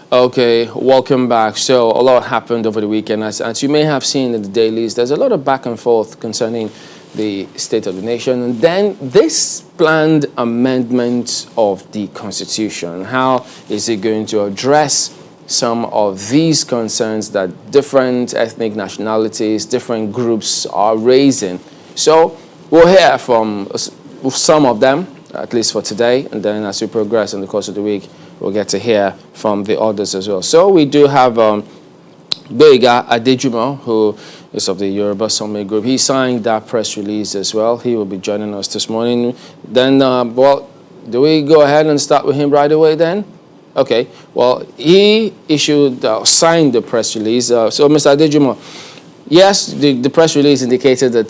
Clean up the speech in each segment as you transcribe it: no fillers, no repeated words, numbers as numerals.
Okay, welcome back. So a lot happened over the weekend. As you may have seen in the dailies, there's a lot of back and forth concerning the state of the nation. And then this planned amendment of the Constitution, how is it going to address some of these concerns that different ethnic nationalities, different groups are raising? So we'll hear from some of them, at least for today, and then as we progress in the course of the week, we'll get to hear from the others as well. So we do have Bega Adejumo, who is of the Yoruba Summit Group. He signed that press release as well. He will be joining us this morning. Then, do we go ahead and start with him right away then? Okay. Well, he signed the press release. So, Mr. Adejumo, yes, the press release indicated that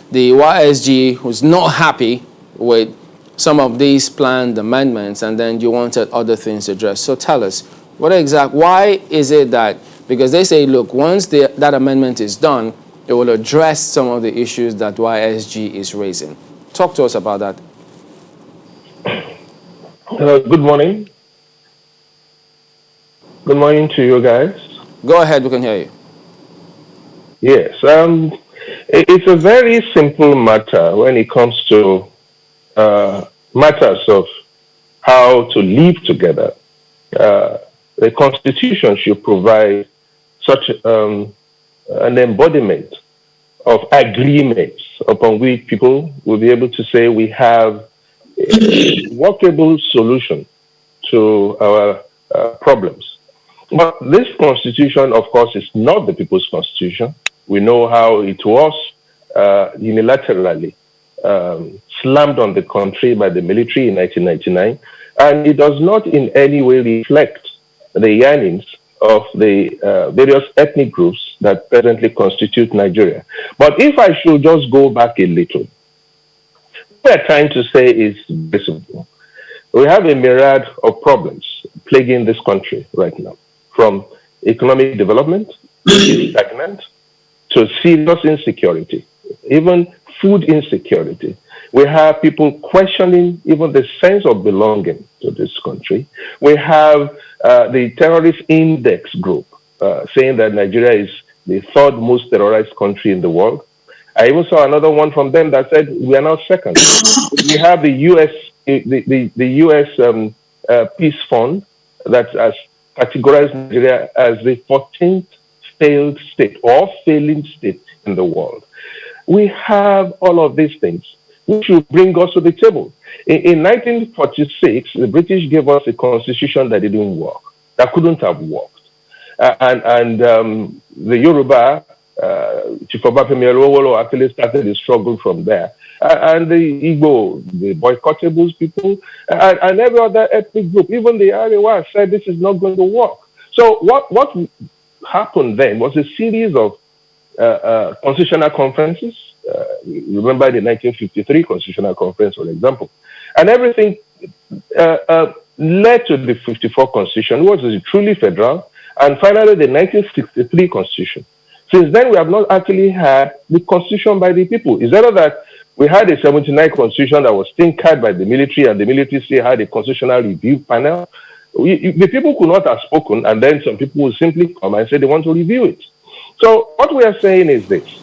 the YSG was not happy with some of these planned amendments, and then you wanted other things addressed. So tell us, why is it that, because they say, look, once that amendment is done, it will address some of the issues that YSG is raising. Talk to us about that. Good morning. Good morning to you guys. Go ahead, we can hear you. Yes, it's a very simple matter when it comes to matters of how to live together. The Constitution should provide such an embodiment of agreements upon which people will be able to say we have a workable solution to our problems. But this Constitution, of course, is not the people's Constitution. We know how it was unilaterally slammed on the country by the military in 1999, and it does not in any way reflect the yearnings of the various ethnic groups that presently constitute Nigeria. But if I should just go back a little, what we're trying to say is visible. We have a myriad of problems plaguing this country right now, from economic development, which is stagnant, to serious insecurity, even food insecurity. We have people questioning even the sense of belonging to this country. We have the terrorist index group saying that Nigeria is the third most terrorized country in the world. I even saw another one from them that said we are now second. We have the U.S. Peace Fund that has categorized Nigeria as the 14th failed state or failing state in the world. We have all of these things which will bring us to the table. In 1946, the British gave us a constitution that didn't work, that couldn't have worked. The Yoruba, Chief Obafemi Awolowo actually started the struggle from there. And the Igbo, the boycottables people, and every other ethnic group, even the Arewa, said this is not going to work. So what happened then was a series of constitutional conferences. Remember the 1953 Constitutional Conference, for example. And everything led to the 54 Constitution, which was truly federal, and finally the 1963 Constitution. Since then, we have not actually had the Constitution by the people. It's either that we had a 79 Constitution that was tinkered by the military, and the military still had a constitutional review panel. The people could not have spoken, and then some people would simply come and say they want to review it. So what we are saying is this.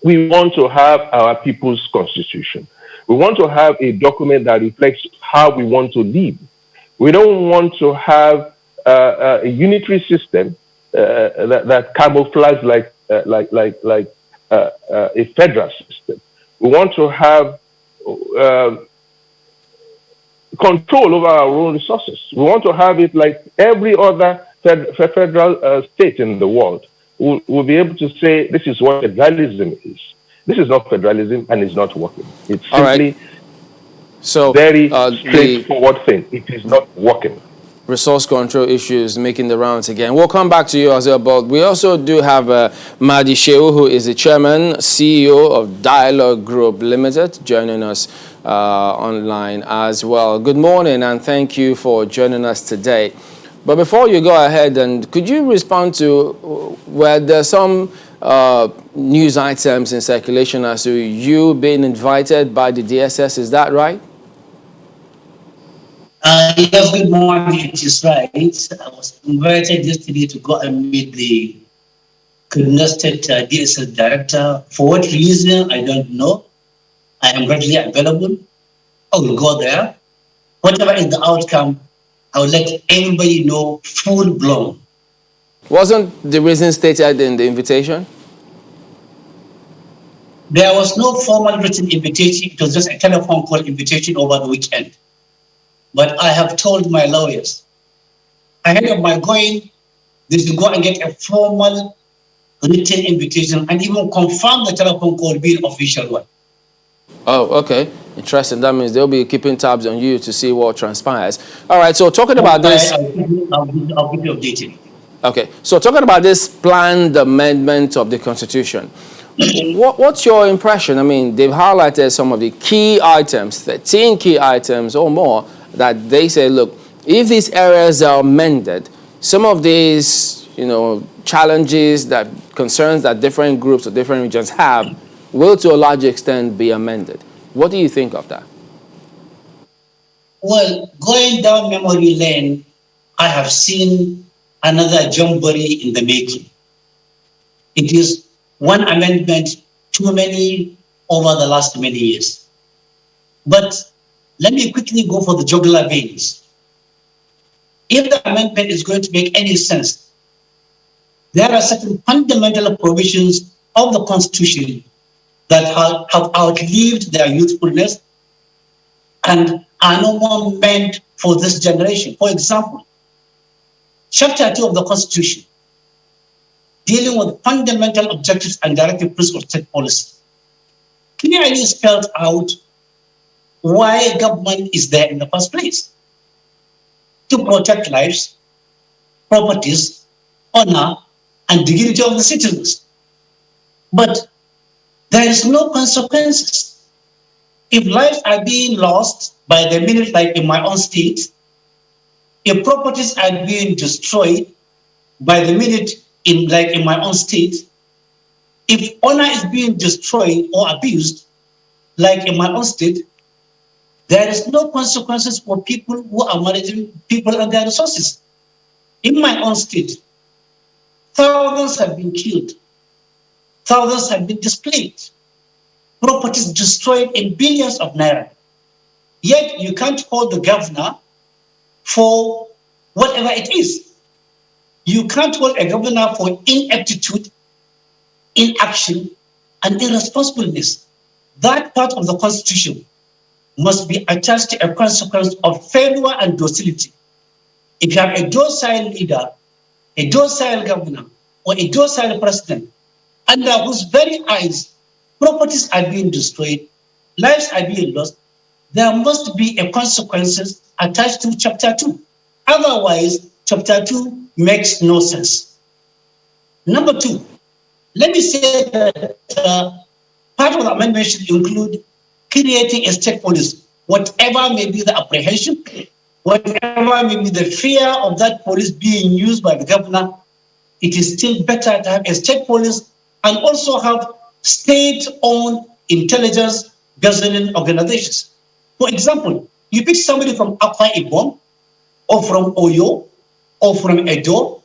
We want to have our people's constitution. We want to have a document that reflects how we want to live. We don't want to have a unitary system that camouflages like a federal system. We want to have control over our own resources. We want to have it like every other federal state in the world. We'll be able to say this is what federalism is. This is not federalism, and it's not working. It's simply very straightforward thing. It is not working. Resource control issues making the rounds again. We'll come back to you as well, but we also do have Mahdi Shehu, who is the chairman, CEO of Dialogue Group Limited, joining us online as well. Good morning, and thank you for joining us today. But before you go ahead, and could you respond to where there's some news items in circulation as to you being invited by the DSS? Is that right? Yes, good morning. It is right. I was invited yesterday to go and meet the Kaduna State DSS director. For what reason, I don't know. I am readily available. I will go there. Whatever is the outcome, I will let everybody know full blown. Wasn't the reason stated in the invitation? There was no formal written invitation. It was just a telephone call invitation over the weekend. But I have told my lawyers ahead of my going, they should go and get a formal written invitation and even confirm the telephone call being official one. Oh, okay. Interesting. That means they'll be keeping tabs on you to see what transpires. All right. So talking about this, I'll keep you updated. okay. So talking about this planned amendment of the Constitution, what's your impression? I mean, they've highlighted some of the key items, 13 key items or more, that they say, look, if these areas are amended, some of these, challenges that concerns that different groups or different regions have will to a large extent be amended. What do you think of that? Well, going down memory lane, I have seen another jamboree in the making. It is one amendment too many over the last many years. But let me quickly go for the jugular veins. If the amendment is going to make any sense, there are certain fundamental provisions of the Constitution that have outlived their youthfulness and are no more meant for this generation. For example, Chapter 2 of the Constitution, dealing with fundamental objectives and directive principles of state policy, clearly spelled out why government is there in the first place. To protect lives, properties, honor, and dignity of the citizens. But there is no consequences. If lives are being lost by the minute, like in my own state, if properties are being destroyed by the minute, in my own state, if honor is being destroyed or abused, like in my own state, there is no consequences for people who are managing people and their resources. In my own state, thousands have been killed, thousands have been displaced, properties destroyed in billions of naira. Yet you can't hold the governor for whatever it is. You can't hold a governor for ineptitude, inaction, and irresponsibleness. That part of the Constitution must be attached to a consequence of failure and docility. If you have a docile leader, a docile governor, or a docile president, under whose very eyes properties are being destroyed, lives are being lost, there must be a consequences attached to Chapter 2. Otherwise, Chapter 2 makes no sense. Number 2, let me say that part of the amendment should include creating a state police. Whatever may be the apprehension, whatever may be the fear of that police being used by the governor, it is still better to have a state police and also have state-owned intelligence gathering organizations. For example, you pick somebody from Akwa Ibom or from Oyo or from Edo,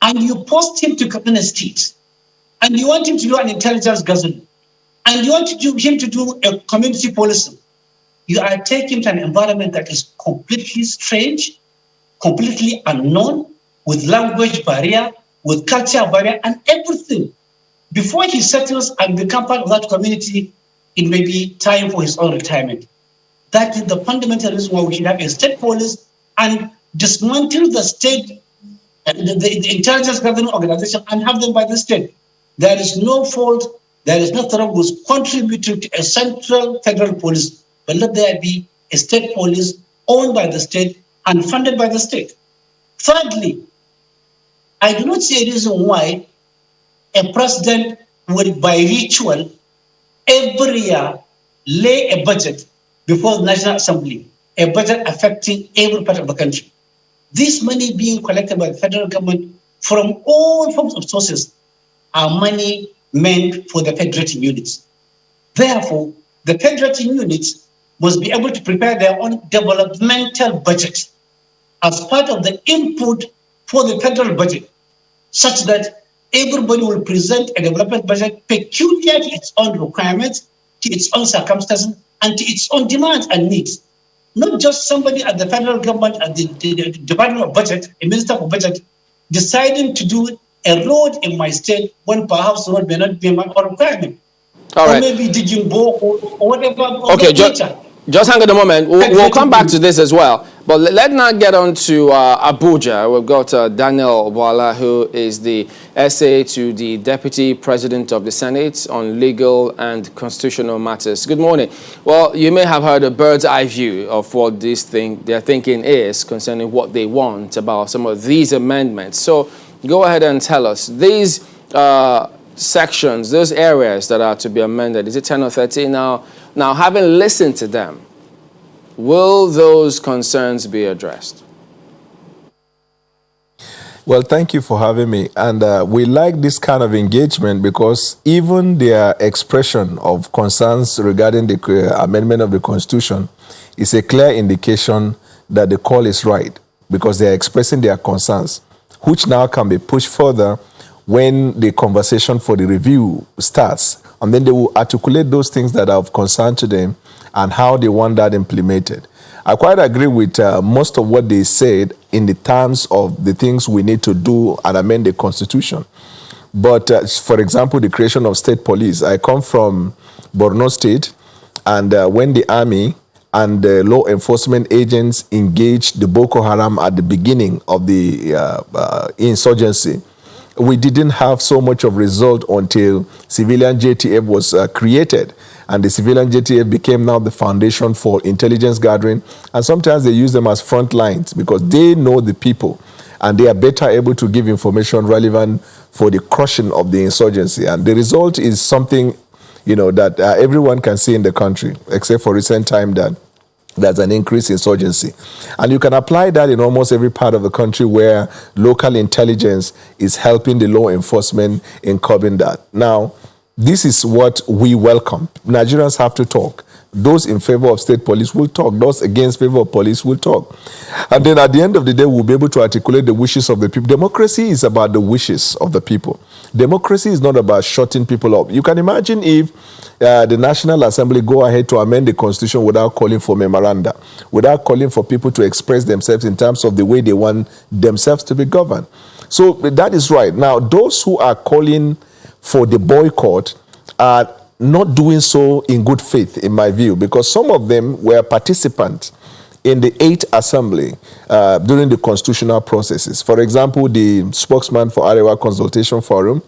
and you post him to Kaduna State, and you want him to do an intelligence gathering, and you want him to do a community policing. You are taking to an environment that is completely strange, completely unknown, with language barrier, with culture barrier, and everything. Before he settles and becomes part of that community, it may be time for his own retirement. That is the fundamental reason why we should have a state police and dismantle the state, the intelligence gathering organization, and have them by the state. There is no fault, there is nothing wrong with contributing to a central federal police, but let there be a state police owned by the state and funded by the state. Thirdly, I do not see a reason why a president would, by ritual, every year lay a budget before the National Assembly, a budget affecting every part of the country. This money being collected by the federal government from all forms of sources are money meant for the federating units. Therefore, the federating units must be able to prepare their own developmental budget as part of the input for the federal budget, such that everybody will present a development budget peculiar to its own requirements, to its own circumstances, and to its own demands and needs. Not just somebody at the federal government, at the Department of Budget, a minister for budget, deciding to do a road in my state when perhaps the road may not be my requirement. All right. Or maybe digging bore or whatever. Okay, just hang on a moment. We'll come back to this as well. But let's not get on to Abuja. We've got Daniel Obwala, who is the SA to the Deputy President of the Senate on legal and constitutional matters. Good morning. Well, you may have heard a bird's eye view of what their thinking is concerning what they want about some of these amendments. So go ahead and tell us. These sections, those areas that are to be amended, is it 10 or 13 now? Now, having listened to them, will those concerns be addressed? Well, thank you for having me. And we like this kind of engagement because even their expression of concerns regarding the amendment of the Constitution is a clear indication that the call is right because they are expressing their concerns, which now can be pushed further when the conversation for the review starts. And then they will articulate those things that are of concern to them and how they want that implemented. I quite agree with most of what they said in the terms of the things we need to do and amend the Constitution. But for example, the creation of state police. I come from Borno State, and when the army and the law enforcement agents engaged the Boko Haram at the beginning of the insurgency, we didn't have so much of result until civilian JTF was created. And the civilian JTF became now the foundation for intelligence gathering. And sometimes they use them as front lines because they know the people and they are better able to give information relevant for the crushing of the insurgency. And the result is something, that everyone can see in the country, except for recent time that there's an increase in insurgency. And you can apply that in almost every part of the country where local intelligence is helping the law enforcement in curbing that. Now, this is what we welcome. Nigerians have to talk. Those in favor of state police will talk. Those against favor of police will talk. And then at the end of the day, we'll be able to articulate the wishes of the people. Democracy is about the wishes of the people. Democracy is not about shutting people up. You can imagine if the National Assembly go ahead to amend the Constitution without calling for memoranda, without calling for people to express themselves in terms of the way they want themselves to be governed. So that is right. Now, those who are calling for the boycott are not doing so in good faith, in my view, because some of them were participants in the 8th Assembly during the constitutional processes. For example, the spokesman for Arewa Consultation Forum,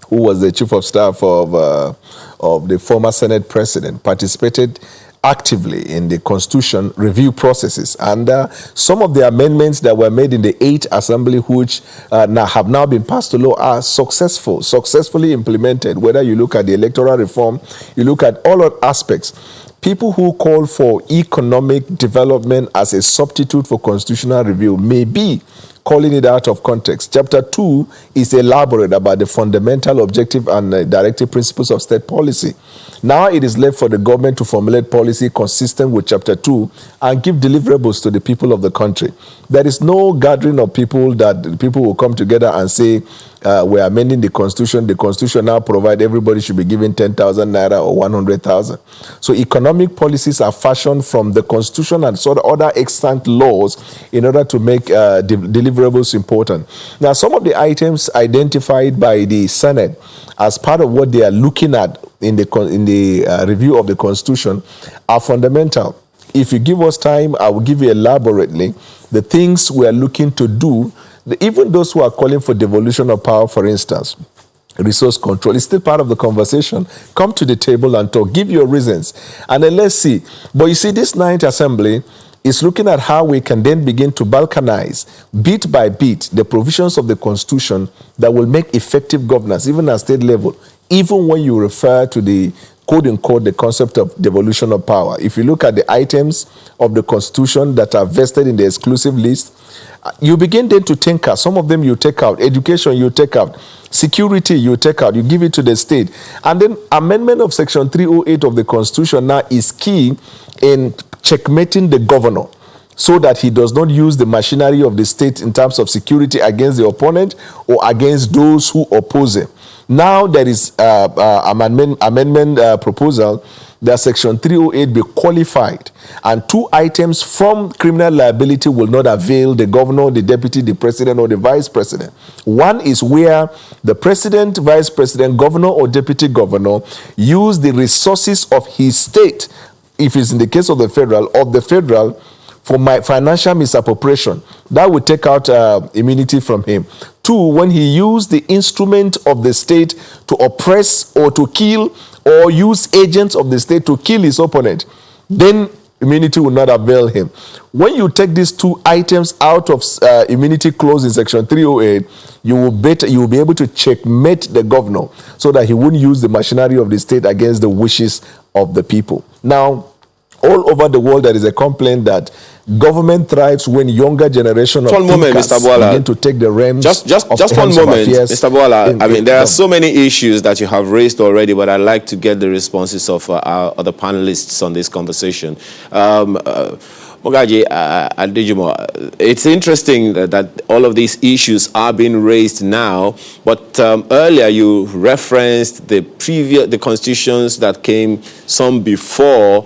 who was the chief of staff of the former Senate president, participated actively in the Constitution review processes. And some of the amendments that were made in the 8th Assembly, which have now been passed to law, are successfully implemented. Whether you look at the electoral reform, you look at all aspects. People who call for economic development as a substitute for constitutional review may be calling it out of context. Chapter 2 is elaborate about the fundamental objective and directive principles of state policy. Now it is left for the government to formulate policy consistent with Chapter 2 and give deliverables to the people of the country. There is no gathering of people that people will come together and say, we are amending the Constitution. The Constitution now provides everybody should be given 10,000 naira or 100,000. So economic policies are fashioned from the Constitution and sort of other extant laws in order to make deliverables important. Now, some of the items identified by the Senate as part of what they are looking at in the review of the Constitution are fundamental. If you give us time, I will give you elaborately the things we are looking to do. Even those who are calling for devolution of power, for instance, resource control, is still part of the conversation. Come to the table and talk. Give your reasons. And then let's see. But you see, this 9th Assembly is looking at how we can then begin to balkanize, bit by bit, the provisions of the Constitution that will make effective governance, even at state level, even when you refer to the quote unquote, the concept of devolution of power. If you look at the items of the Constitution that are vested in the exclusive list, you begin then to tinker. Some of them you take out. Education you take out. Security you take out. You give it to the state. And then amendment of Section 308 of the Constitution now is key in checkmating the governor, so that he does not use the machinery of the state in terms of security against the opponent or against those who oppose him. Now there is amendment proposal that Section 308 be qualified, and two items from criminal liability will not avail the governor, the deputy, the president, or the vice president. One is where the president, vice president, governor, or deputy governor use the resources of his state, if it's in the case of the federal, for my financial misappropriation. That would take out immunity from him. Two, when he used the instrument of the state to oppress or to kill, or use agents of the state to kill his opponent, then immunity will not avail him. When you take these two items out of immunity clause in Section 308, you will be able to checkmate the governor so that he wouldn't use the machinery of the state against the wishes of the people. Now, all over the world, there is a complaint that government thrives when younger generation of thinkers begin to take the reins. Just one moment, Mr. Boala. I mean, there are so many issues that you have raised already, but I'd like to get the responses of our other panelists on this conversation. Mogaji Adejimo, it's interesting that all of these issues are being raised now, but earlier you referenced the constitutions that came, some before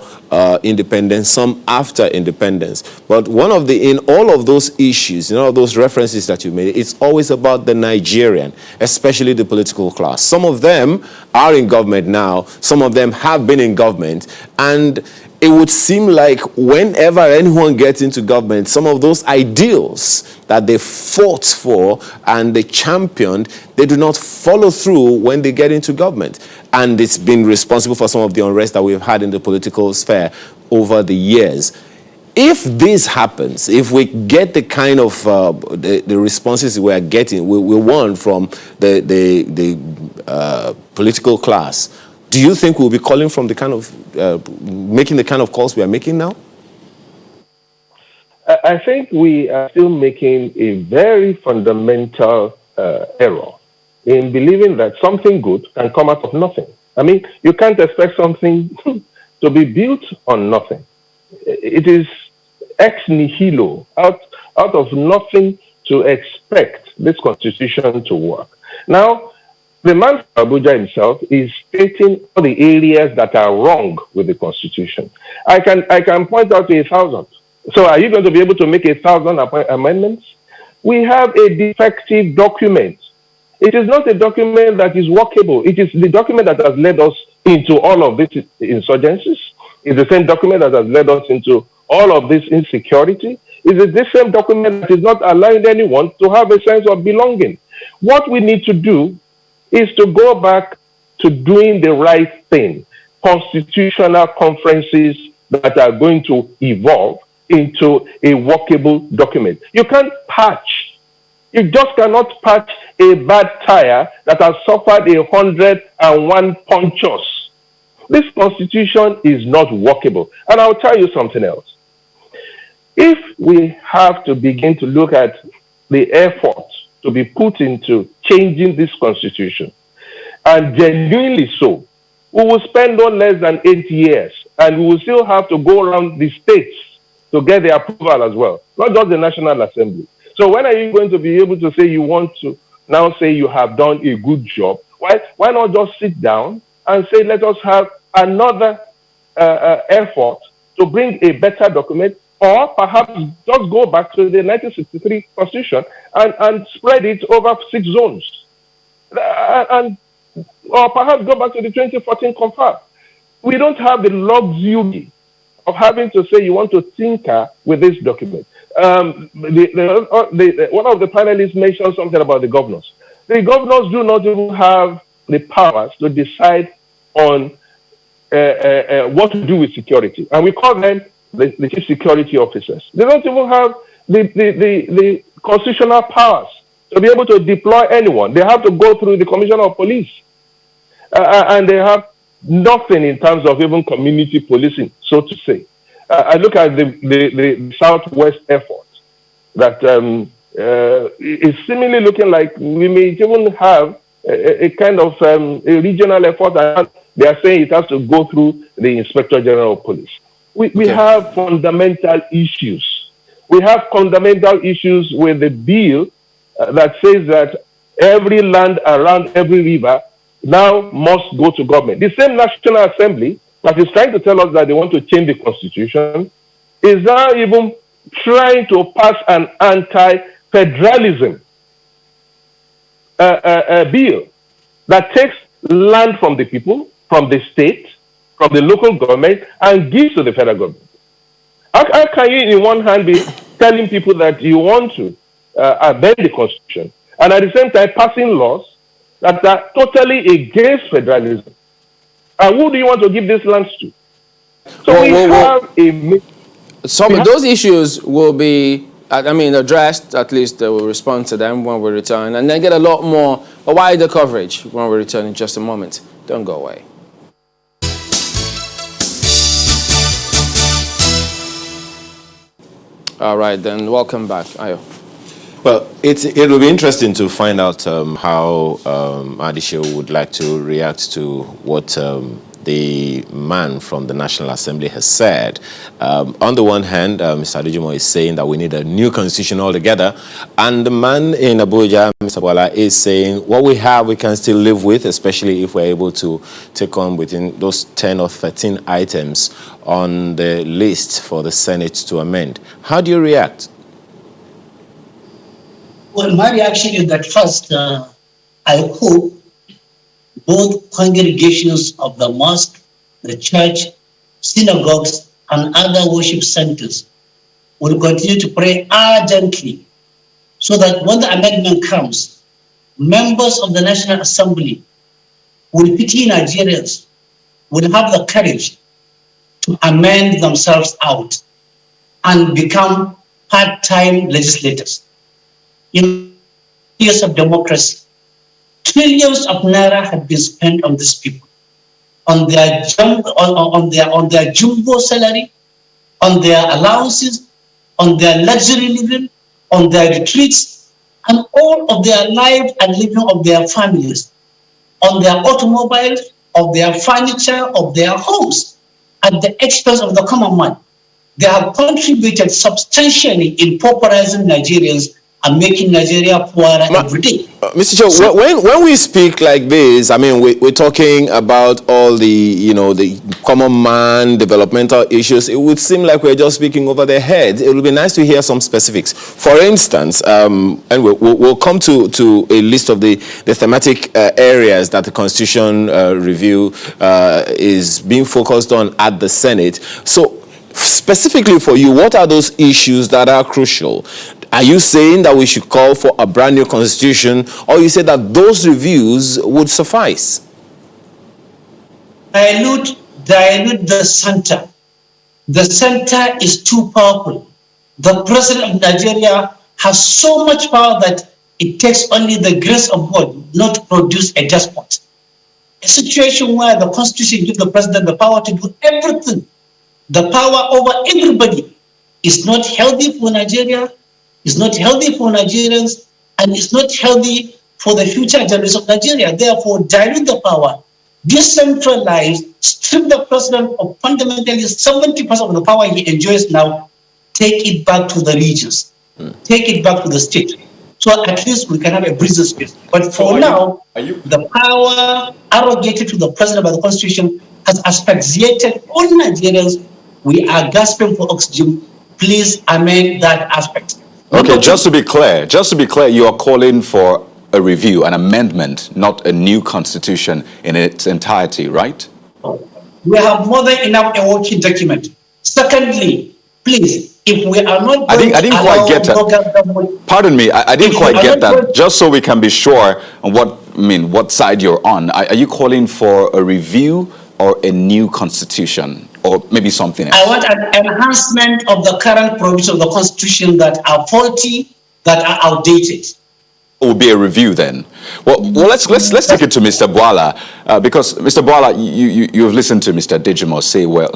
independence, some after independence. But in all of those issues, in all of those references that you made, it's always about the Nigerian, especially the political class. Some of them are in government now, some of them have been in government, and it would seem like whenever anyone gets into government, some of those ideals that they fought for and they championed, they do not follow through when they get into government. And it's been responsible for some of the unrest that we've had in the political sphere over the years. If this happens, if we get the kind of the responses we are getting, we want from the political class, do you think we'll be calling from the kind of, making the kind of calls we are making now? I think we are still making a very fundamental error in believing that something good can come out of nothing. I mean, you can't expect something to be built on nothing. It is ex nihilo, out of nothing, to expect this constitution to work. Now, the man from Abuja himself is stating all the areas that are wrong with the Constitution. I can point out to 1,000. So are you going to be able to make 1,000 amendments? We have a defective document. It is not a document that is workable. It is the document that has led us into all of these insurgencies. It's the same document that has led us into all of this insecurity. It's the same document that is not allowing anyone to have a sense of belonging. What we need to do is to go back to doing the right thing. Constitutional conferences that are going to evolve into a workable document. You can't patch. You just cannot patch a bad tire that has suffered 101 punctures. This constitution is not workable. And I'll tell you something else. If we have to begin to look at the effort to be put into changing this constitution, and genuinely so, we will spend no less than 8 years, and we will still have to go around the states to get the approval as well, not just the National Assembly. So when are you going to be able to say you want to now say you have done a good job? Why not just sit down and say, let us have another effort to bring a better document, or perhaps just go back to the 1963 Constitution and spread it over 6 zones. Or perhaps go back to the 2014 Confab. We don't have the luxury of having to say you want to tinker with this document. One of the panelists mentioned something about the governors. The governors do not even have the powers to decide on what to do with security. And we call them the chief security officers. They don't even have the constitutional powers to be able to deploy anyone. They have to go through the commissioner of police. And they have nothing in terms of even community policing, so to say. I look at the Southwest effort that is seemingly looking like we may even have a kind of a regional effort, and they are saying it has to go through the Inspector General of Police. We have fundamental issues. We have fundamental issues with the bill that says that every land around every river now must go to government. The same National Assembly that is trying to tell us that they want to change the constitution is now even trying to pass an anti-federalism bill that takes land from the people, from the state, from the local government, and gives to the federal government. How can you, in one hand, be telling people that you want to amend the constitution, and at the same time passing laws that are totally against federalism? And who do you want to give these lands to? So some of those issues will be, addressed. At least we'll respond to them when we return, and then get a wider coverage when we return in just a moment. Don't go away. All right, then. Welcome back, Ayo. Well, it will be interesting to find out how Adisho would like to react to what the man from the National Assembly has said. On the one hand, Mr. Adejumo is saying that we need a new constitution altogether, and the man in Abuja, Mr. Bola, is saying what we have we can still live with, especially if we're able to take on within those 10 or 13 items on the list for the Senate to amend. How do you react? Well, my reaction is that first, I hope both congregations of the mosque, the church, synagogues, and other worship centers will continue to pray urgently so that when the amendment comes, members of the National Assembly will pity Nigerians, will have the courage to amend themselves out and become part-time legislators. In years of democracy, trillions of naira have been spent on these people, on their jumbo salary, on their allowances, on their luxury living, on their retreats, and all of their life and living of their families, on their automobiles, of their furniture, of their homes, at the expense of the common man. They have contributed substantially in pauperizing Nigerians and making Nigeria poorer every day. Mr. Cho, when we speak like this, we're talking about all the, the common man, developmental issues. It would seem like we're just speaking over their heads. It would be nice to hear some specifics. For instance, and we'll come to a list of the thematic areas that the Constitution review is being focused on at the Senate. So specifically for you, what are those issues that are crucial? Are you saying that we should call for a brand new constitution, or you say that those reviews would suffice? Dilute the center. The center is too powerful. The president of Nigeria has so much power that it takes only the grace of God not to produce a despot. A situation where the constitution gives the president the power to do everything, the power over everybody, is not healthy for Nigeria, is not healthy for Nigerians, and is not healthy for the future generations of Nigeria. Therefore, dilute the power, decentralize, strip the president of fundamentally 70% of the power he enjoys now, take it back to the regions, take it back to the state. So at least we can have a breathing space. But for now, the power arrogated to the president by the constitution has asphyxiated all Nigerians. We are gasping for oxygen. Please amend that aspect. Okay, just to be clear, you are calling for a review, an amendment, not a new constitution in its entirety, right? We have more than enough a working document. Secondly, please, if we are not I didn't quite get that. Pardon me, I didn't quite get that. Just so we can be sure on what side you're on. Are you calling for a review or a new constitution? Or maybe something else? I want an enhancement of the current provisions of the Constitution that are faulty, that are outdated. Will be a review then. Well, let's take it to Mr. Bwala, because Mr. Bwala, you've listened to Mr. Digimo say, well,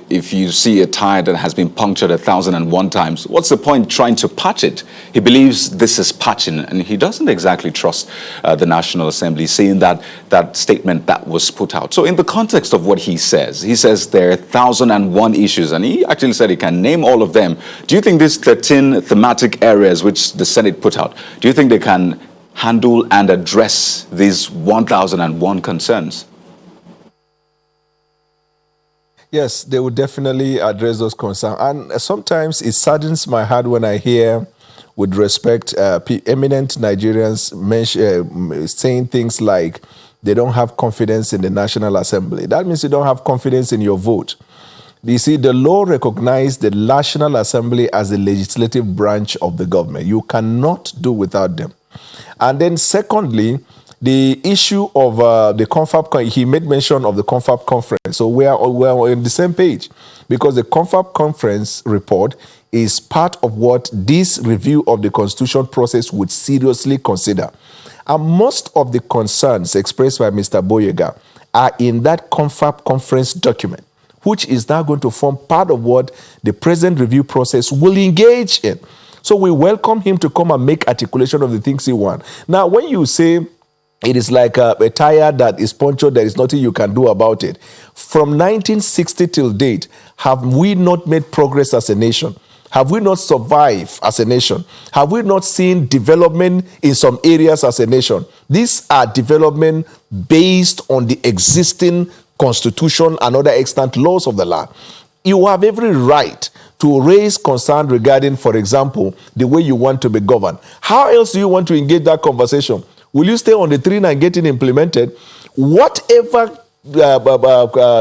if you see a tire that has been punctured 1,001 times, what's the point trying to patch it? He believes this is patching, and he doesn't exactly trust the National Assembly, seeing that statement that was put out. So in the context of what he says there are 1,001 issues, and he actually said he can name all of them. Do you think these 13 thematic areas which the Senate put out, do you think they can handle and address these 1,001 concerns? Yes, they would definitely address those concerns. And sometimes it saddens my heart when I hear, with respect, eminent Nigerians saying things like they don't have confidence in the National Assembly. That means you don't have confidence in your vote. You see, the law recognizes the National Assembly as the legislative branch of the government. You cannot do without them. And then secondly, the issue of the confab, he made mention of the confab conference. So we're on the same page, because the confab conference report is part of what this review of the constitution process would seriously consider. And most of the concerns expressed by Mr. Boyega are in that confab conference document, which is now going to form part of what the present review process will engage in. So we welcome him to come and make articulation of the things he wants. Now, when you say it is like a tire that is punctured, there is nothing you can do about it. From 1960 till date, have we not made progress as a nation? Have we not survived as a nation? Have we not seen development in some areas as a nation? These are development based on the existing constitution and other extant laws of the land. You have every right to raise concern regarding, for example, the way you want to be governed. How else do you want to engage that conversation? Will you stay on the train and get it implemented? Whatever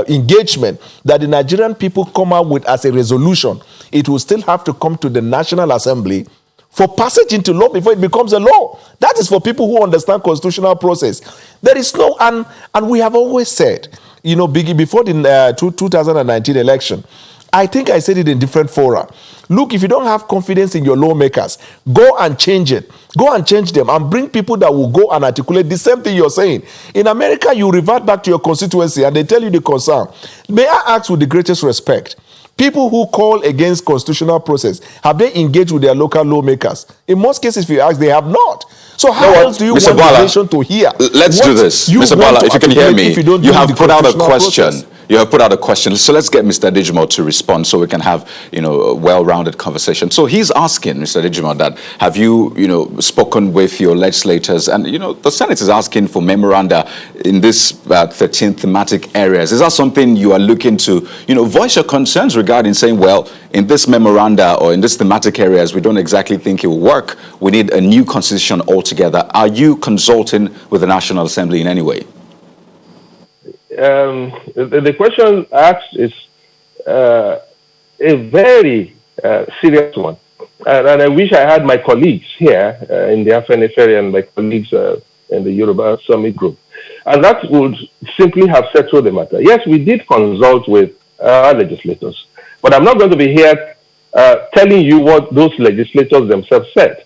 engagement that the Nigerian people come out with as a resolution, it will still have to come to the National Assembly for passage into law before it becomes a law. That is for people who understand constitutional process. There is no, and we have always said, you know, before the 2019 election, I think I said it in different fora. Look, if you don't have confidence in your lawmakers, go and change it. Go and change them and bring people that will go and articulate the same thing you're saying. In America, you revert back to your constituency and they tell you the concern. May I ask with the greatest respect, people who call against constitutional process, have they engaged with their local lawmakers? In most cases, if you ask, they have not. So how else do you want the nation to hear? Let's do this. Mr. Bwala, if you can hear me, you have put out a question. You have put out a question. So let's get Mr. Digimo to respond so we can have, you know, a well-rounded conversation. So he's asking, Mr. Digimo, that have you, you know, spoken with your legislators? And, you know, the Senate is asking for memoranda in this 13 thematic areas. Is that something you are looking to, you know, voice your concerns regarding, saying, well, in this memoranda or in this thematic areas, we don't exactly think it will work. We need a new constitution altogether. Are you consulting with the National Assembly in any way? The question asked is a very serious one. And I wish I had my colleagues here in the Afenifere and my colleagues in the Yoruba Summit Group. And that would simply have settled the matter. Yes, we did consult with our legislators, but I'm not going to be here telling you what those legislators themselves said.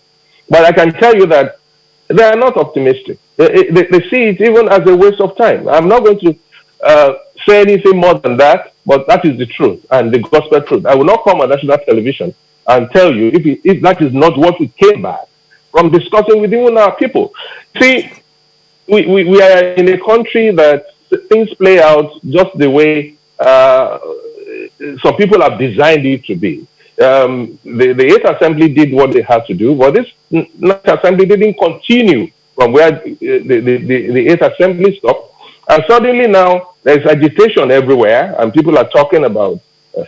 But I can tell you that they are not optimistic. They see it even as a waste of time. I'm not going to say anything more than that, but that is the truth and the gospel truth. I will not come on national television and tell you if that is not what we came back from discussing with even our people. See, we are in a country that things play out just the way some people have designed it to be. The 8th Assembly did what they had to do, but this 9th Assembly didn't continue from where the 8th Assembly stopped. And suddenly now there's agitation everywhere, and people are talking about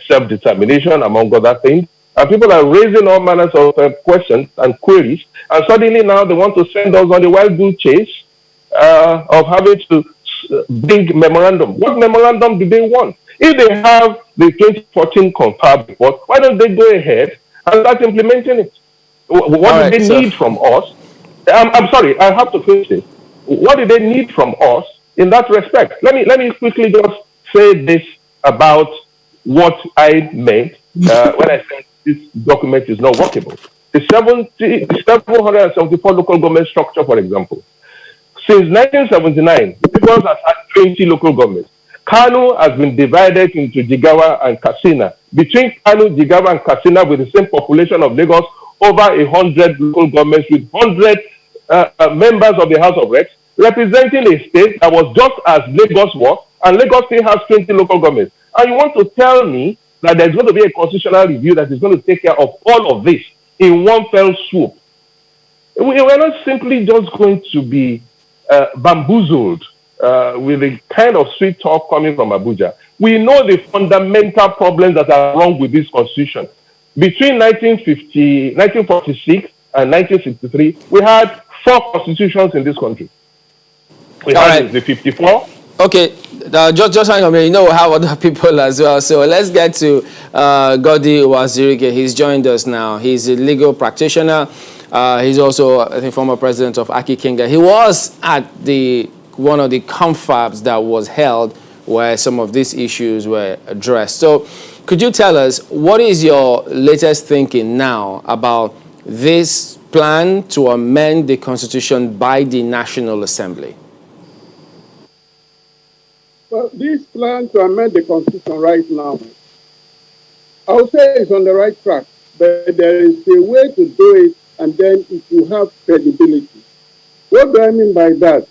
self-determination, among other things. And people are raising all manners of questions and queries. And suddenly now they want to send us on the wild goose chase of having to bring memorandum. What memorandum do they want? If they have the 2014 confab report, why don't they go ahead and start implementing it? What do they need from us? I'm sorry, I have to finish this. What do they need from us in that respect? Let me quickly just say this about what I meant when I said this document is not workable. the 774 local government structure, for example. Since 1979, Lagos has had 20 local governments. Kano has been divided into Jigawa and Katsina. Between Kano, Jigawa, and Katsina, with the same population of Lagos, over 100 local governments with 100 members of the House of Reps, representing a state that was just as Lagos was, and Lagos still has 20 local governments. And you want to tell me that there's going to be a constitutional review that is going to take care of all of this in one fell swoop? We're not simply just going to be bamboozled with the kind of sweet talk coming from Abuja. We know the fundamental problems that are wrong with this constitution. Between 1946 and 1963, we had 4 constitutions in this country. We had the 54. Okay, just hang on a minute. You know, we have other people as well. So let's get to Godi Wazirike. He's joined us now. He's a legal practitioner. He's also, I think, former president of Aki Kinga. He was at one of the confabs that was held where some of these issues were addressed. So could you tell us, what is your latest thinking now about this plan to amend the Constitution by the National Assembly? Well, this plan to amend the Constitution right now, I would say it's on the right track, but there is a way to do it, and then it will have credibility. What do I mean by that?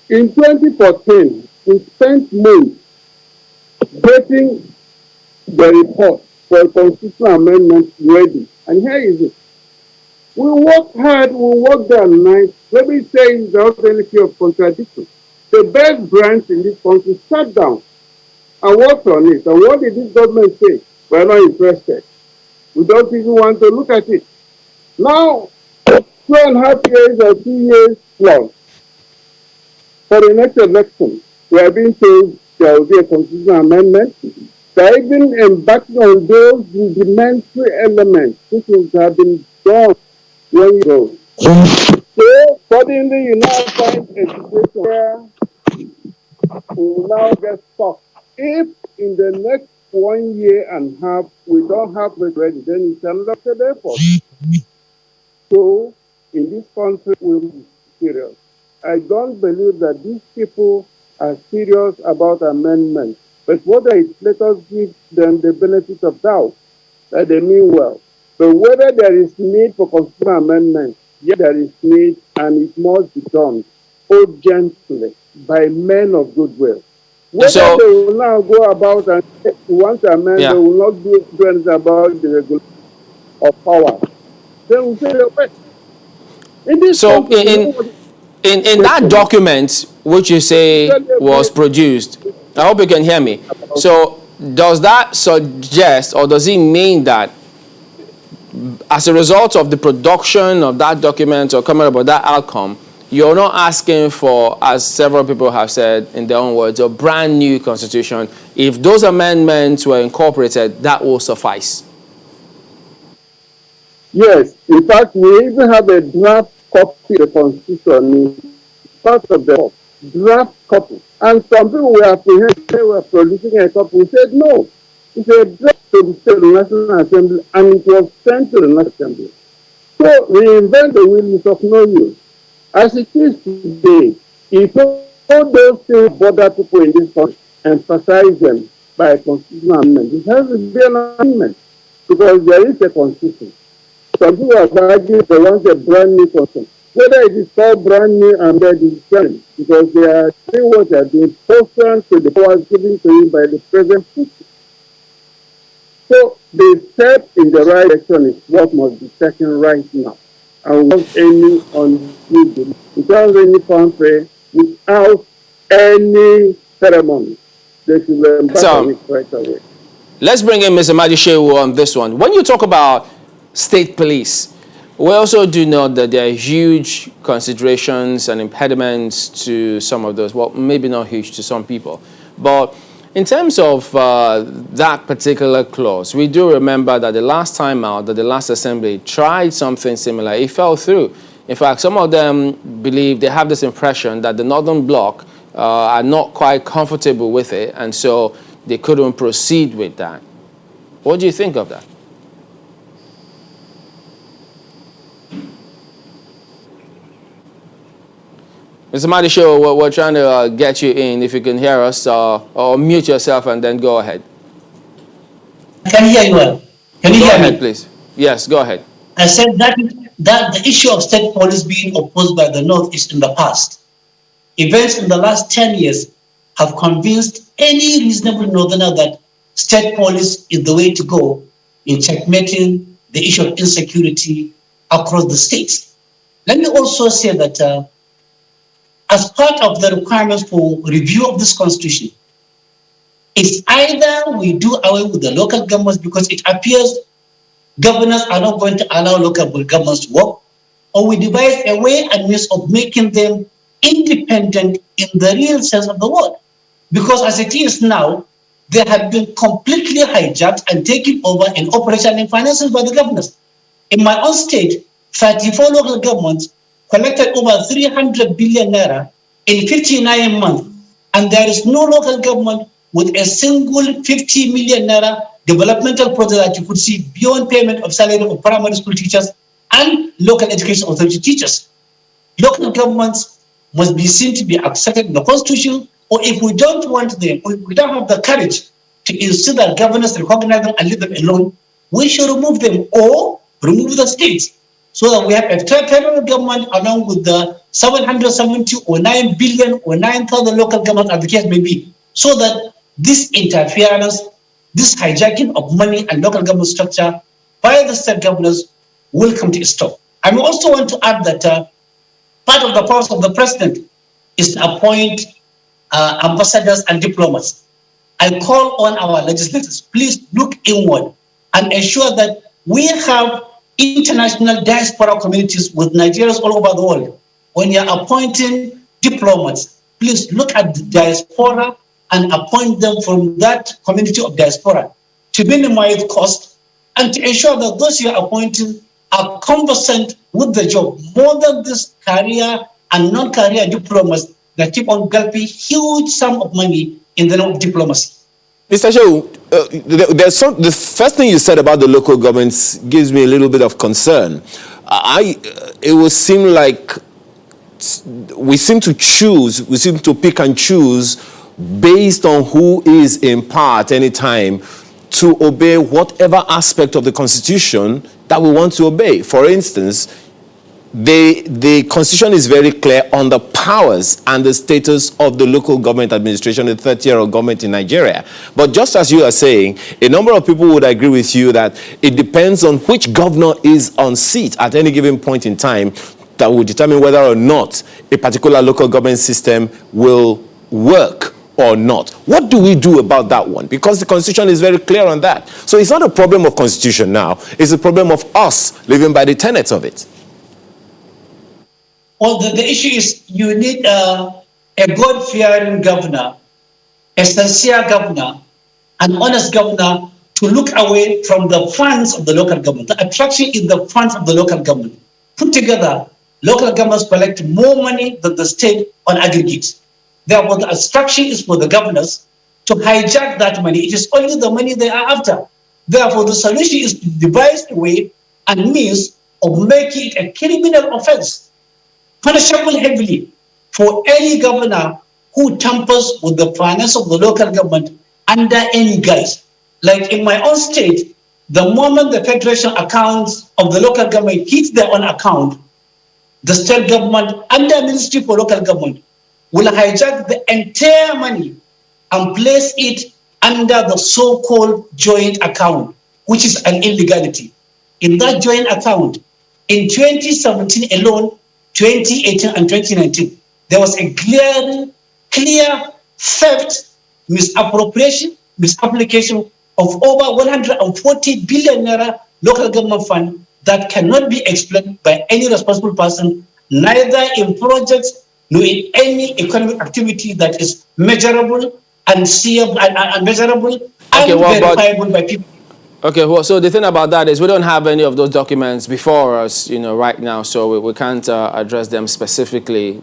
In 2014, we spent months getting the report for a constitutional amendment ready. And here is it. We worked hard, we worked day and night. Let me say without any fear of contradiction. The best branch in this country sat down and worked on it. And what did this government say? We're not interested. We don't even want to look at it. Now, 2.5 years or 2 years plus, for the next election, we are being told there will be a constitutional amendment. They are even embarking on those rudimentary elements which would have been done 1 year ago. So, suddenly you now find a situation where we will now get stuck. If in the next 1 year and a half we don't have it ready, then it's another effort. So, in this country, we will be serious. I don't believe that these people are serious about amendments. But whether it's, let us give them the benefit of doubt that they mean well. But whether there is need for constitutional amendment, yes, there is need, and it must be done urgently by men of goodwill. Whether they will now go about and want to amend, they will not do anything about the regulation of power. They will say, wait. In that document, which you say was produced, I hope you can hear me. So does that suggest, or does it mean that as a result of the production of that document or coming about that outcome, you're not asking for, as several people have said in their own words, a brand new constitution? If those amendments were incorporated, that will suffice? Yes. In fact, we even have a draft copy of the constitution, part of the draft copy. And some people were apprehended, they were producing a copy. We said, no, it's a draft to the National Assembly, and it was sent to the National Assembly. So reinvent the wheel is of no use. As it is today, if all those things bother people in this country, emphasize them by a constitutional amendment, it has to be an amendment, because there is a constitution. Some people have argued they want a brand new constitution. Whether it is called brand new and then it's different, because they are doing what they are doing pursuant to the powers given to you by the present system. So the step in the right direction is what must be taken right now. And without any undue, without any fanfare, without any ceremony, they should embark on it right away. Let's bring in Mr. Madishewu on this one. When you talk about state police, we also do know that there are huge considerations and impediments to some of those. Well, maybe not huge to some people. But in terms of that particular clause, we do remember that the last time out, that the last assembly tried something similar. It fell through. In fact, some of them believe, they have this impression that the Northern Bloc are not quite comfortable with it, and so they couldn't proceed with that. What do you think of that? Mr. Madisho, we're trying to get you in. If you can hear us, or mute yourself and then go ahead. I can hear you well. Can you Go hear ahead, me? please. Yes, go ahead. I said that the issue of state police being opposed by the North is in the past. Events in the last 10 years have convinced any reasonable Northerner that state police is the way to go in checkmating the issue of insecurity across the states. Let me also say that as part of the requirements for review of this constitution, it's either we do away with the local governments because it appears governors are not going to allow local governments to work, or we devise a way and means of making them independent in the real sense of the word. Because as it is now, they have been completely hijacked and taken over in operation and finances by the governors. In my own state, 34 local governments collected over 300 billion naira in 59 months, and there is no local government with a single 50 million naira developmental project that you could see beyond payment of salary of primary school teachers and local education authority teachers. Local governments must be seen to be accepted in the constitution, or if we don't want them, or if we don't have the courage to insist that governors recognize them and leave them alone, we should remove them or remove the states so that we have a federal government along with the 770 or 9 billion or 9,000 local governments as the case may be, so that this interference, this hijacking of money and local government structure by the state governors will come to a stop. I also want to add that part of the powers of the president is to appoint ambassadors and diplomats. I call on our legislators, please look inward and ensure that we have international diaspora communities with Nigerians all over the world. When you're appointing diplomats, please look at the diaspora and appoint them from that community of diaspora to minimize cost and to ensure that those you're appointing are conversant with the job, more than this career and non-career diplomats that keep on gulping huge sum of money in the name of diplomacy. Mr. Shehu, the first thing you said about the local governments gives me a little bit of concern. It would seem like we seem to pick and choose based on who is in power at any time to obey whatever aspect of the Constitution that we want to obey. For instance, the Constitution is very clear on the powers and the status of the local government administration, the third tier of government in Nigeria. But just as you are saying, a number of people would agree with you that it depends on which governor is on seat at any given point in time that will determine whether or not a particular local government system will work or not. What do we do about that one? Because the Constitution is very clear on that. So it's not a problem of Constitution now. It's a problem of us living by the tenets of it. Well, the issue is you need a God-fearing governor, a sincere governor, an honest governor to look away from the funds of the local government. The attraction is the funds of the local government. Put together, local governments collect more money than the state on aggregate. Therefore, the attraction is for the governors to hijack that money. It is only the money they are after. Therefore, the solution is to devise a way and means of making it a criminal offense, punishable heavily for any governor who tampers with the finance of the local government under any guise. Like in my own state, the moment the federation accounts of the local government hits their own account, the state government under Ministry for Local Government will hijack the entire money and place it under the so-called joint account, which is an illegality. In that joint account, in 2017 alone, 2018 and 2019, there was a clear theft, misappropriation, misapplication of over 140 billion naira local government fund that cannot be explained by any responsible person, neither in projects nor in any economic activity that is measurable and seeable and measurable and verifiable by people. Okay, well, so the thing about that is we don't have any of those documents before us, right now, so we can't address them specifically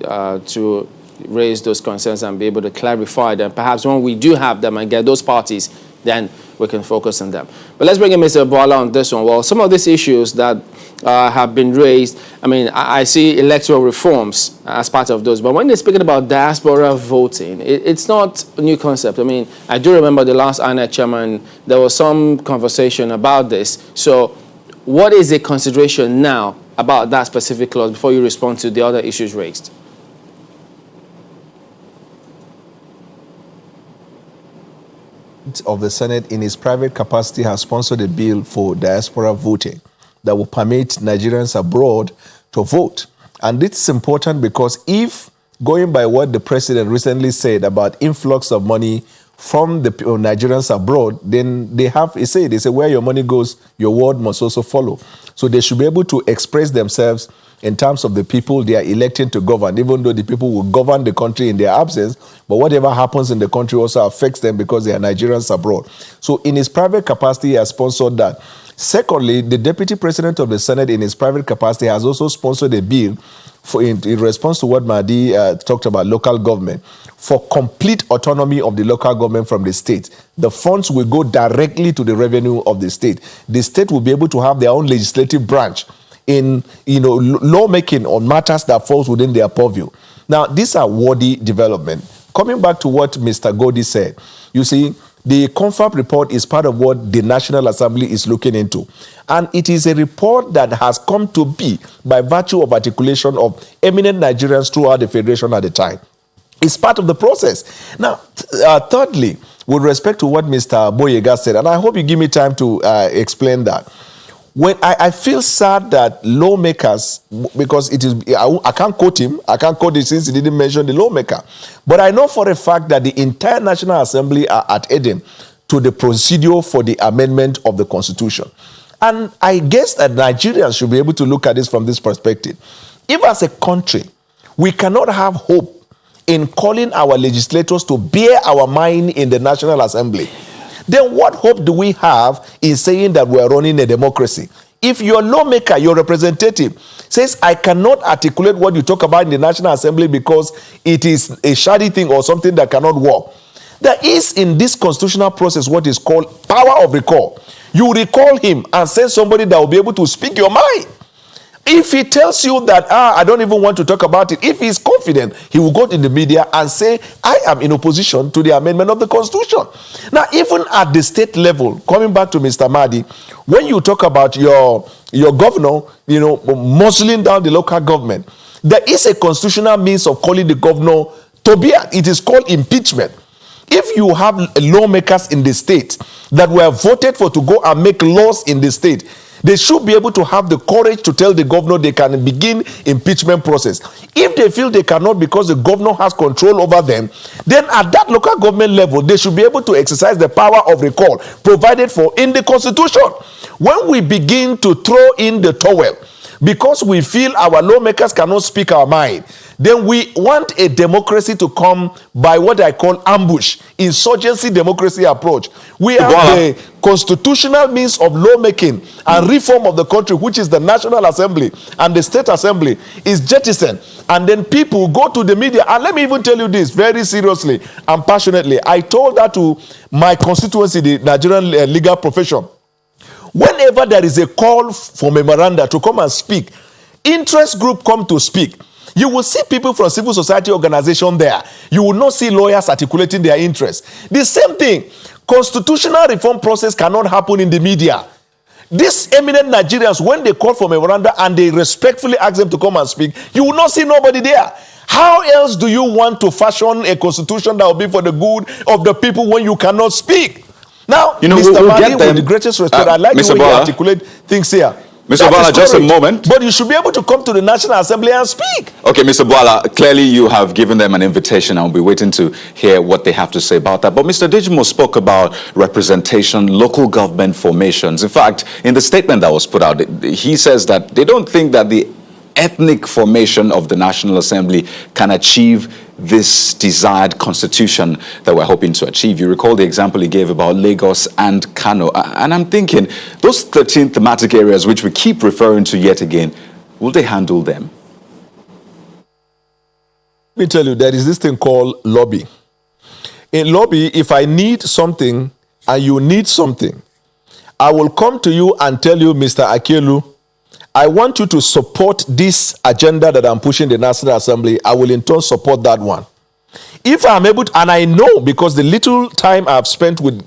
to raise those concerns and be able to clarify them. Perhaps when we do have them and get those parties, then we can focus on them. But let's bring in Mr. Boala on this one. Well, some of these issues that have been raised. I mean, I see electoral reforms as part of those. But when they're speaking about diaspora voting, it's not a new concept. I mean, I do remember the last INEC chairman, there was some conversation about this. So what is the consideration now about that specific clause before you respond to the other issues raised? Of the Senate in his private capacity has sponsored a bill for diaspora voting that will permit Nigerians abroad to vote. And this is important because if, going by what the president recently said about influx of money from the Nigerians abroad, then they have a say. They say where your money goes, your word must also follow. So they should be able to express themselves in terms of the people they are electing to govern, even though the people will govern the country in their absence, but whatever happens in the country also affects them because they are Nigerians abroad. So in his private capacity, he has sponsored that. Secondly, the deputy president of the Senate in his private capacity has also sponsored a bill for, in response to what Mahdi talked about, local government, for complete autonomy of the local government from the state. The funds will go directly to the revenue of the state. The state will be able to have their own legislative branch in lawmaking on matters that falls within their purview. Now, these are worthy development. Coming back to what Mr. Godi said, you see, the CONFAP report is part of what the National Assembly is looking into. And it is a report that has come to be by virtue of articulation of eminent Nigerians throughout the Federation at the time. It's part of the process. Now, thirdly, with respect to what Mr. Boyega said, and I hope you give me time to explain that. When I feel sad that lawmakers, because it is, I can't quote him, I can't quote it since he didn't mention the lawmaker. But I know for a fact that the entire National Assembly are at Eden to the procedure for the amendment of the Constitution. And I guess that Nigerians should be able to look at this from this perspective. If as a country, we cannot have hope in calling our legislators to bear our mind in the National Assembly, then what hope do we have in saying that we are running a democracy? If your lawmaker, your representative, says, I cannot articulate what you talk about in the National Assembly because it is a shoddy thing or something that cannot work, there is in this constitutional process what is called power of recall. You recall him and send somebody that will be able to speak your mind. If he tells you that, I don't even want to talk about it, if he's confident, he will go to the media and say, I am in opposition to the amendment of the Constitution. Now, even at the state level, coming back to Mr. Mahdi, when you talk about your governor, muscling down the local government, there is a constitutional means of calling the governor to bear. It is called impeachment. If you have lawmakers in the state that were voted for to go and make laws in the state, they should be able to have the courage to tell the governor they can begin impeachment process. If they feel they cannot because the governor has control over them, then at that local government level, they should be able to exercise the power of recall provided for in the Constitution. When we begin to throw in the towel because we feel our lawmakers cannot speak our mind, then we want a democracy to come by what I call ambush, insurgency democracy approach. We have the constitutional means of lawmaking and reform of the country, which is the National Assembly and the State Assembly, is jettisoned. And then people go to the media. And let me even tell you this very seriously and passionately. I told that to my constituency, the Nigerian legal profession. Whenever there is a call for memoranda to come and speak, interest group come to speak, you will see people from civil society organization there. You will not see lawyers articulating their interests. The same thing, constitutional reform process cannot happen in the media. These eminent Nigerians, when they call for memoranda and they respectfully ask them to come and speak, you will not see nobody there. How else do you want to fashion a constitution that will be for the good of the people when you cannot speak? Now, Mr. Mahdi, with the greatest respect, I'd like the way you articulate things here. Mr. Boala, just a moment. But you should be able to come to the National Assembly and speak. Okay, Mr. Boala, clearly you have given them an invitation. I'll be waiting to hear what they have to say about that. But Mr. Dejimo spoke about representation, local government formations. In fact, in the statement that was put out, he says that they don't think that the ethnic formation of the National Assembly can achieve this desired constitution that we're hoping to achieve. You recall the example he gave about Lagos and Kano. And I'm thinking, those 13 thematic areas which we keep referring to yet again, will they handle them? Let me tell you, there is this thing called lobby. In lobby, if I need something and you need something, I will come to you and tell you, Mr. Akelu, I want you to support this agenda that I'm pushing in the National Assembly. I will in turn support that one. If I'm able to, and I know because the little time I've spent with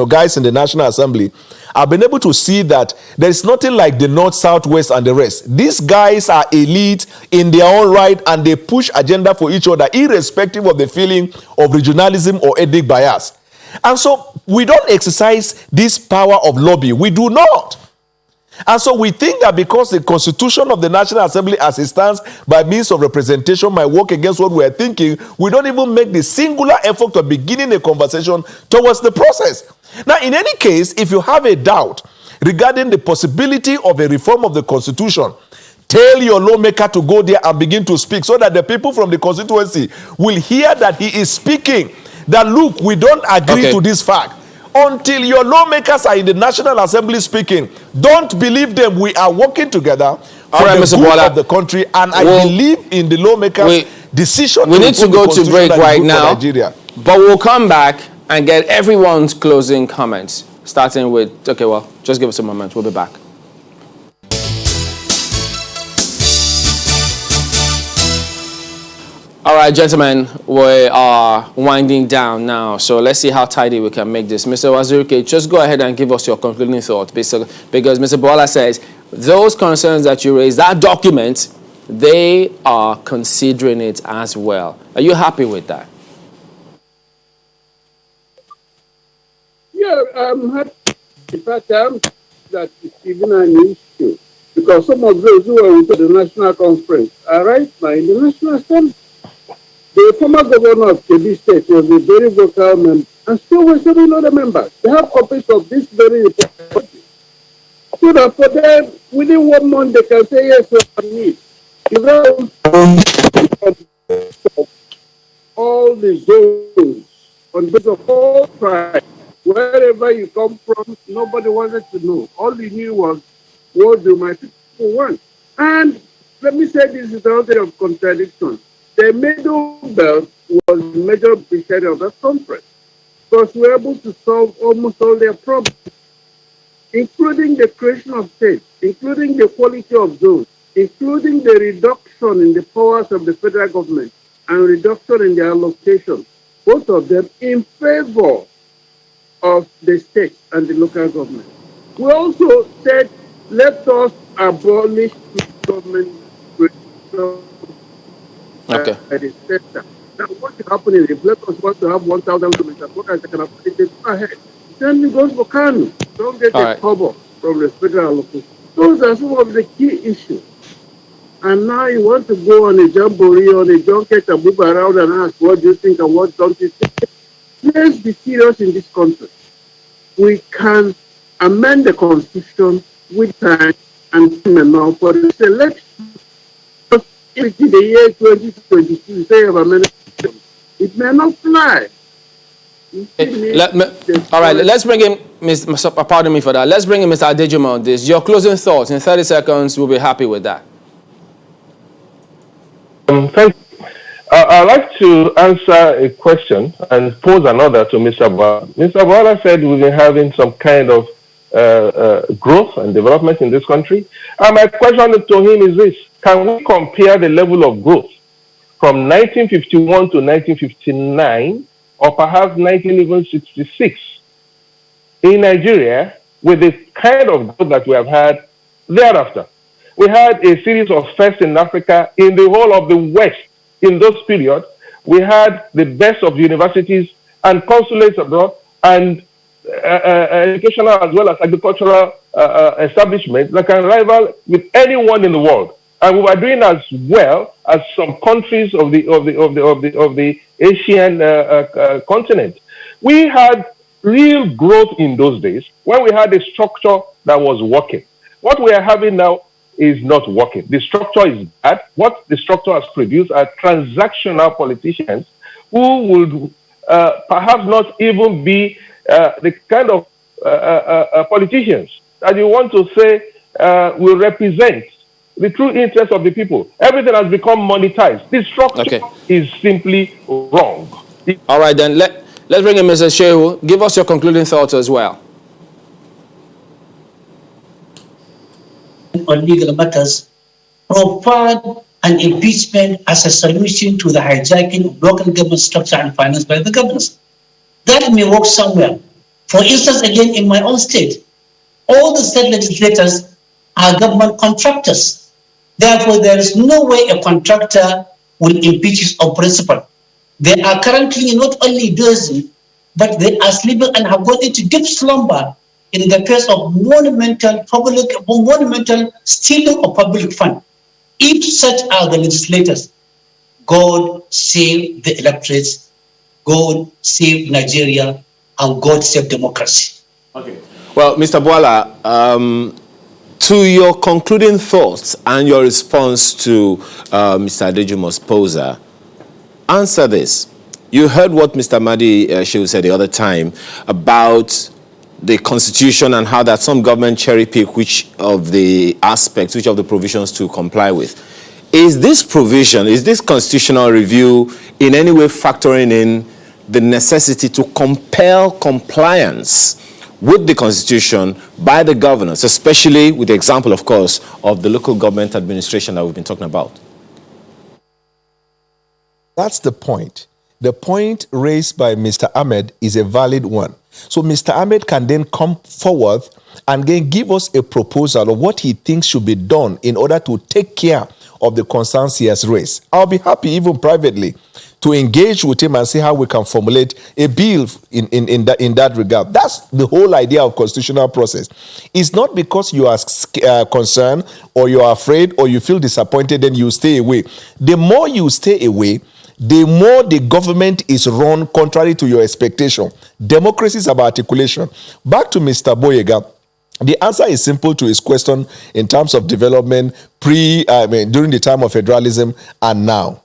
guys in the National Assembly, I've been able to see that there's nothing like the North, South, West, and the rest. These guys are elite in their own right, and they push agenda for each other, irrespective of the feeling of regionalism or ethnic bias. And so we don't exercise this power of lobby. We do not. And so we think that because the Constitution of the National Assembly as it stands by means of representation might work against what we are thinking, we don't even make the singular effort of beginning a conversation towards the process. Now, in any case, if you have a doubt regarding the possibility of a reform of the Constitution, tell your lawmaker to go there and begin to speak so that the people from the constituency will hear that he is speaking, that look, we don't agree to this fact. Until your lawmakers are in the National Assembly speaking, don't believe them. We are working together for the good of the country, and I believe in the lawmakers' decision. We need to go to break right now, but we'll come back and get everyone's closing comments, starting with, okay, well, just give us a moment. We'll be back. All right, gentlemen, we are winding down now, so let's see how tidy we can make this. Mr. Wazuruke, just go ahead and give us your concluding thoughts, because Mr. Bola says those concerns that you raised, that document, they are considering it as well. Are you happy with that? Yeah, I'm happy. In fact, that it's even an issue, because some of those who are into the national conference are right now in the National Assembly. The former governor of Kebbi State was a very vocal member, and so were several other members. They have copies of this very report. So that for them, within 1 month, they can say, yes, we need. All the zones, on base of all tribes, wherever you come from, nobody wanted to know. All they knew was, what do my people want? And let me say this without any of contradiction. The middle belt was the major beneficiary of that conference because we were able to solve almost all their problems, including the creation of states, including the quality of zones, including the reduction in the powers of the federal government and reduction in their allocation, both of them in favor of the states and the local government. We also said, let us abolish government. Okay. Now, what will happen is if Lagos wants to have 1,000 kilometers, what I can afford it, go ahead. Then it goes for Kano. Don't get a cover from the federal allocation. Those are some of the key issues. And now you want to go on a jamboree, on a junket, and move around and ask, what do you think and what don't you think? Let's be serious in this country. We can amend the Constitution with time and enough for this election. If in the year 2022, say of amendment, it may not fly. All right, let's bring in, pardon me for that. Let's bring in Mr. Adejima on this. Your closing thoughts in 30 seconds, we'll be happy with that. Thank you. I'd like to answer a question and pose another to Mr. Bola. Mr. Bola said we've been having some kind of growth and development in this country. And my question to him is this. Can we compare the level of growth from 1951 to 1959 or perhaps 1966 in Nigeria with the kind of growth that we have had thereafter? We had a series of firsts in Africa in the whole of the West in those periods. We had the best of universities and consulates abroad and educational as well as agricultural establishments that can rival with anyone in the world. And we were doing as well as some countries of the Asian continent. We had real growth in those days when we had a structure that was working. What we are having now is not working. The structure is bad. What the structure has produced are transactional politicians who would perhaps not even be the kind of politicians that you want to say will represent the true interest of the people. Everything has become monetized. This structure is simply wrong. All right, then let's bring in Mr. Shehu. Give us your concluding thoughts as well. on legal matters proffered an impeachment as a solution to the hijacking of local government structure and finance by the governors. That may work somewhere. For instance, again, in my own state, all the state legislators are government contractors. Therefore, there is no way a contractor will impeach his own principal. They are currently not only dozy, but they are sleeping and have gone into deep slumber in the face of monumental stealing of public fund. If such are the legislators, God save the electorates, God save Nigeria, and God save democracy. Okay. Well, Mr. Bwala, to your concluding thoughts and your response to Mr. Adejumo's poser, answer this. You heard what Mr. Madi Shehu said the other time about the Constitution and how that some government cherry pick which of the aspects, which of the provisions to comply with. Is this provision, is this constitutional review in any way factoring in the necessity to compel compliance with the Constitution by the governors, especially with the example, of course, of the local government administration that we've been talking about? That's the point. The point raised by Mr. Ahmed is a valid one. So Mr. Ahmed can then come forward and then give us a proposal of what he thinks should be done in order to take care of the concerns he has raised. I'll be happy, even privately, to engage with him and see how we can formulate a bill in that regard. That's the whole idea of constitutional process. It's not because you are concerned or you are afraid or you feel disappointed, then you stay away. The more you stay away, the more the government is run contrary to your expectation. Democracy is about articulation. Back to Mr. Boyega. The answer is simple to his question in terms of development during the time of federalism and now.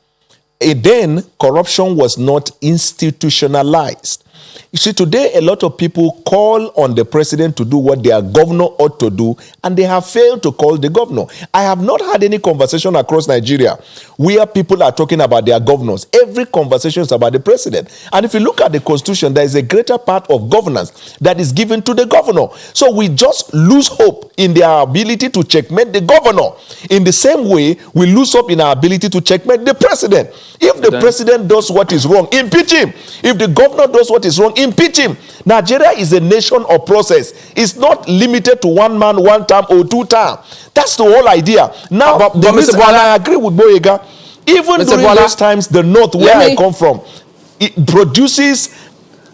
Then corruption was not institutionalized. You see, today a lot of people call on the president to do what their governor ought to do, and they have failed to call the governor. I have not had any conversation across Nigeria where people are talking about their governors. Every conversation is about the president. And if you look at the Constitution, there is a greater part of governance that is given to the governor. So we just lose hope in their ability to checkmate the governor. In the same way, we lose hope in our ability to checkmate the president. If the president does what is wrong, impeach him. If the governor does what is wrong, impeach him. Nigeria is a nation of process. It's not limited to one man, one term, or two terms. That's the whole idea. Now, but Mr. Bwala, I agree with Boyega. Even Mr. during Bwala, those times, the north where I come from, it produces.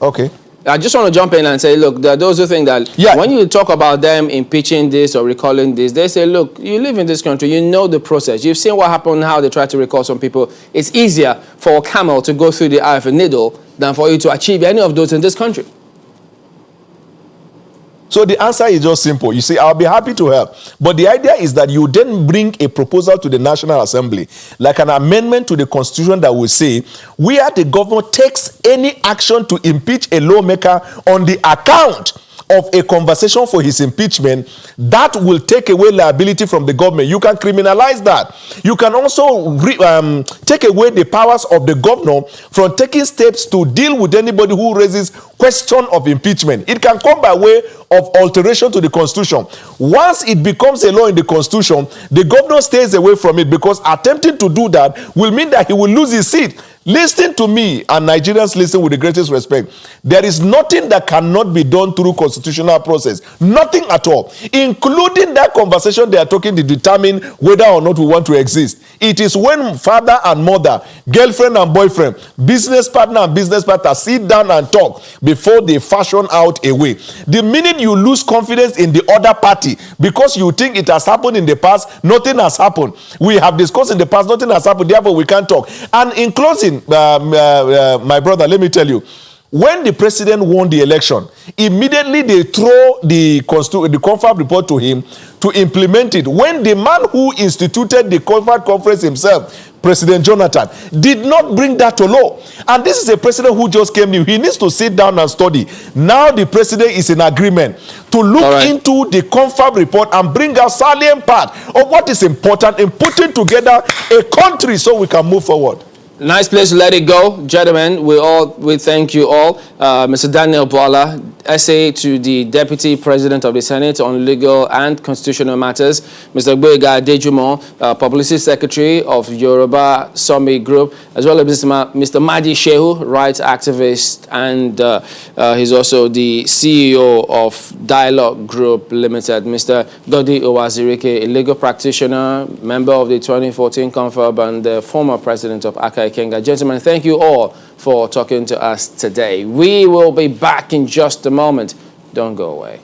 Okay. I just want to jump in and say, look, there are those who think that when you talk about them impeaching this or recalling this, they say, look, you live in this country, you know the process. You've seen what happened, how they try to recall some people. It's easier for a camel to go through the eye of a needle than for you to achieve any of those in this country. So the answer is just simple. You see, I'll be happy to help. But the idea is that you then bring a proposal to the National Assembly, like an amendment to the Constitution that will say, where the government takes any action to impeach a lawmaker on the account of a conversation for his impeachment, that will take away liability from the government. You can criminalize that. You can also take away the powers of the governor from taking steps to deal with anybody who raises question of impeachment. It can come by way of alteration to the Constitution. Once it becomes a law in the Constitution, the governor stays away from it, because attempting to do that will mean that he will lose his seat. Listen to me, and Nigerians listen with the greatest respect. There is nothing that cannot be done through constitutional process. Nothing at all. Including that conversation they are talking to determine whether or not we want to exist. It is when father and mother, girlfriend and boyfriend, business partner and business partner sit down and talk before they fashion out a way. The minute you lose confidence in the other party because you think it has happened in the past, nothing has happened. We have discussed in the past, nothing has happened, therefore we can't talk. And in closing, my brother, let me tell you, when the president won the election, immediately they throw the confab report to him to implement it. When the man who instituted the confab conference himself, President Jonathan, did not bring that to law. And this is a president who just came new. He needs to sit down and study. Now the president is in agreement to look into the confab report and bring out salient part of what is important in putting together a country so we can move forward. Nice place to let it go, gentlemen. We thank you all. Mr. Daniel Bola, essay to the Deputy President of the Senate on legal and constitutional matters. Mr. Gboyega Adejumo, Publicity Secretary of Yoruba Summit Group, as well as Mr. Madi Shehu, rights activist, and he's also the CEO of Dialogue Group Limited. Mr. Godi Owazirike, a legal practitioner, member of the 2014 Confab, and the former president of Aka Ikenga. Gentlemen, thank you all for talking to us today. We will be back in just a moment. Don't go away.